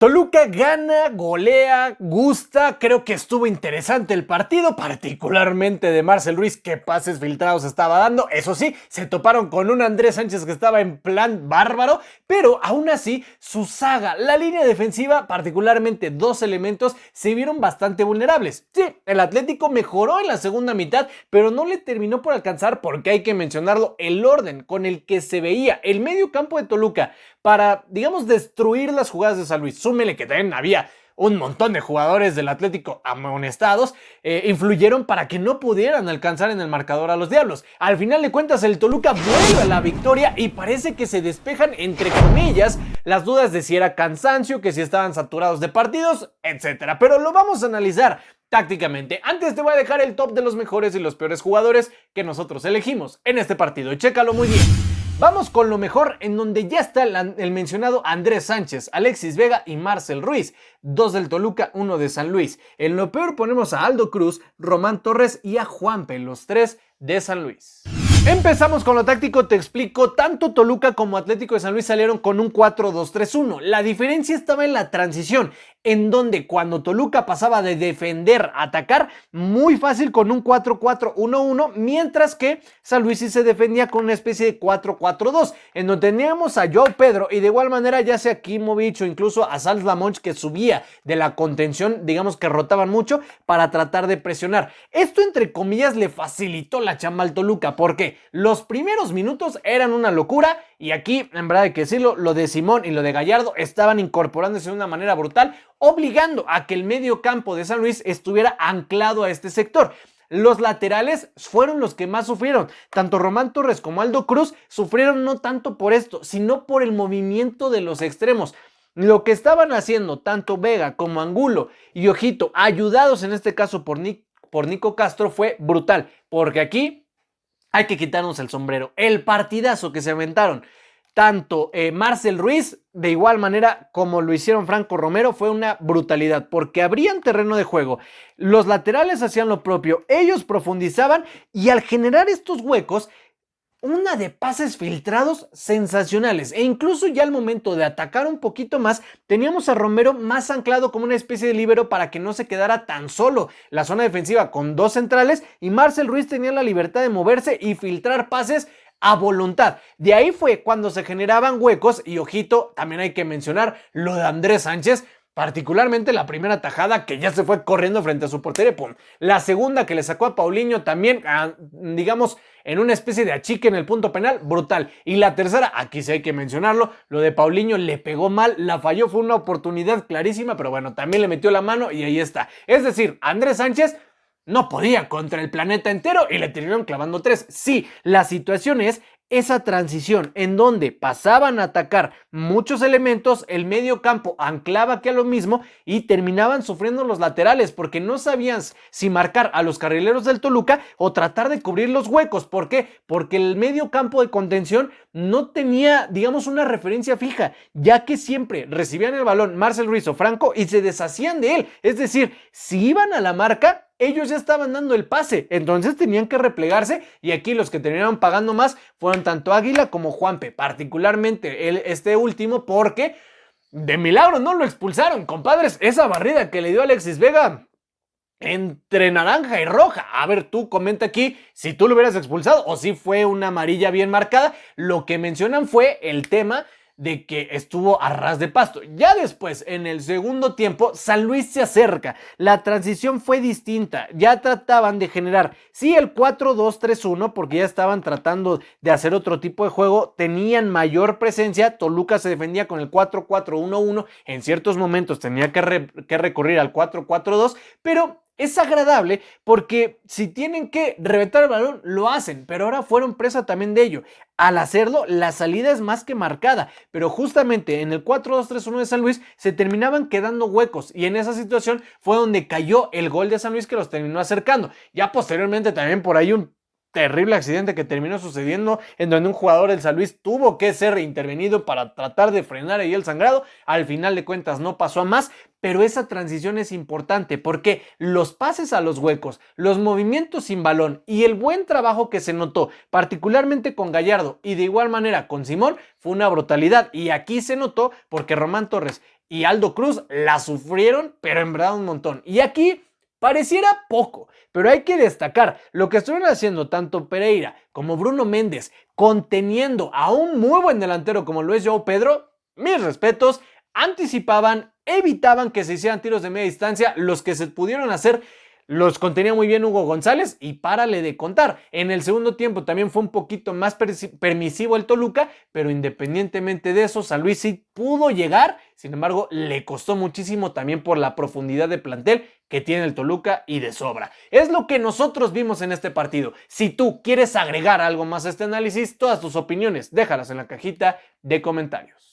Toluca gana, golea, gusta, creo que estuvo interesante el partido, particularmente de Marcel Ruiz, que pases filtrados estaba dando. Eso sí, se toparon con un Andrés Sánchez que estaba en plan bárbaro, pero aún así su saga, la línea defensiva, particularmente dos elementos, se vieron bastante vulnerables. Sí, el Atlético mejoró en la segunda mitad, pero no le terminó por alcanzar, porque hay que mencionarlo, el orden con el que se veía el medio campo de Toluca para, digamos, destruir las jugadas de San Luis. Súmele que también había un montón de jugadores del Atlético amonestados, influyeron para que no pudieran alcanzar en el marcador a los Diablos. Al final de cuentas, el Toluca vuelve a la victoria y parece que se despejan, entre comillas, las dudas de si era cansancio, que si estaban saturados de partidos, etc. Pero lo vamos a analizar tácticamente. Antes te voy a dejar el top de los mejores y los peores jugadores que nosotros elegimos en este partido. Chécalo muy bien. Vamos con lo mejor, en donde ya está el mencionado Andrés Sánchez, Alexis Vega y Marcel Ruiz. Dos del Toluca, uno de San Luis. En lo peor ponemos a Aldo Cruz, Román Torres y a Juanpe, los tres de San Luis. Empezamos con lo táctico, te explico. Tanto Toluca como Atlético de San Luis salieron con un 4-2-3-1. La diferencia estaba en la transición, en donde cuando Toluca pasaba de defender a atacar, muy fácil con un 4-4-1-1, mientras que San Luis sí se defendía con una especie de 4-4-2, en donde teníamos a Joao Pedro y de igual manera ya sea Kimovic o incluso a Sals Lamonch, que subía de la contención, digamos que rotaban mucho para tratar de presionar. Esto, entre comillas, le facilitó la chamba al Toluca, porque los primeros minutos eran una locura y aquí, en verdad hay que decirlo, lo de Simón y lo de Gallardo estaban incorporándose de una manera brutal, obligando a que el medio campo de San Luis estuviera anclado a este sector. Los laterales fueron los que más sufrieron. Tanto Román Torres como Aldo Cruz sufrieron no tanto por esto, sino por el movimiento de los extremos. Lo que estaban haciendo tanto Vega como Angulo y Ojito, ayudados en este caso por Nico Castro, fue brutal, porque aquí hay que quitarnos el sombrero. El partidazo que se aventaron tanto Marcel Ruiz, de igual manera como lo hicieron Franco Romero, fue una brutalidad, porque abrían terreno de juego, los laterales hacían lo propio, ellos profundizaban y al generar estos huecos, una de pases filtrados sensacionales, e incluso ya al momento de atacar un poquito más, teníamos a Romero más anclado como una especie de líbero para que no se quedara tan solo la zona defensiva con dos centrales, y Marcel Ruiz tenía la libertad de moverse y filtrar pases a voluntad. De ahí fue cuando se generaban huecos y, ojito, también hay que mencionar lo de Andrés Sánchez, particularmente la primera tajada que ya se fue corriendo frente a su portería, ¡pum! La segunda que le sacó a Paulinho también, digamos, en una especie de achique en el punto penal, brutal. Y la tercera, aquí sí hay que mencionarlo, lo de Paulinho le pegó mal, la falló, fue una oportunidad clarísima, pero bueno, también le metió la mano y ahí está. Es decir, Andrés Sánchez no podía contra el planeta entero y le terminaron clavando tres. Sí, la situación es esa transición en donde pasaban a atacar muchos elementos, el medio campo anclaba que a lo mismo y terminaban sufriendo los laterales porque no sabían si marcar a los carrileros del Toluca o tratar de cubrir los huecos. ¿Por qué? Porque el medio campo de contención no tenía, digamos, una referencia fija, ya que siempre recibían el balón Marcel Ruiz o Franco y se deshacían de él. Es decir, si iban a la marca, ellos ya estaban dando el pase, entonces tenían que replegarse y aquí los que terminaron pagando más fueron tanto Águila como Juanpe, particularmente este último porque de milagro no lo expulsaron, compadres. Esa barrida que le dio Alexis Vega entre naranja y roja. A ver, tú comenta aquí si tú lo hubieras expulsado o si fue una amarilla bien marcada. Lo que mencionan fue el tema de que estuvo a ras de pasto. Ya después, en el segundo tiempo, San Luis se acerca. La transición fue distinta. Ya trataban de generar, sí, el 4-2-3-1, porque ya estaban tratando de hacer otro tipo de juego. Tenían mayor presencia. Toluca se defendía con el 4-4-1-1. En ciertos momentos tenía que recurrir al 4-4-2, pero es agradable porque si tienen que reventar el balón, lo hacen, pero ahora fueron presa también de ello. Al hacerlo, la salida es más que marcada, pero justamente en el 4-2-3-1 de San Luis se terminaban quedando huecos y en esa situación fue donde cayó el gol de San Luis que los terminó acercando. Ya posteriormente también por ahí un terrible accidente que terminó sucediendo en donde un jugador del San Luis tuvo que ser intervenido para tratar de frenar ahí el sangrado. Al final de cuentas no pasó a más, pero esa transición es importante porque los pases a los huecos, los movimientos sin balón y el buen trabajo que se notó, particularmente con Gallardo y de igual manera con Simón, fue una brutalidad. Y aquí se notó porque Román Torres y Aldo Cruz la sufrieron, pero en verdad un montón. Y aquí pareciera poco, pero hay que destacar lo que estuvieron haciendo tanto Pereira como Bruno Méndez, conteniendo a un muy buen delantero como lo es João Pedro. Mis respetos, anticipaban, evitaban que se hicieran tiros de media distancia, los que se pudieron hacer los contenía muy bien Hugo González y párale de contar. En el segundo tiempo también fue un poquito más permisivo el Toluca, pero independientemente de eso, San Luis sí pudo llegar, sin embargo, le costó muchísimo también por la profundidad de plantel que tiene el Toluca y de sobra. Es lo que nosotros vimos en este partido. Si tú quieres agregar algo más a este análisis, todas tus opiniones, déjalas en la cajita de comentarios.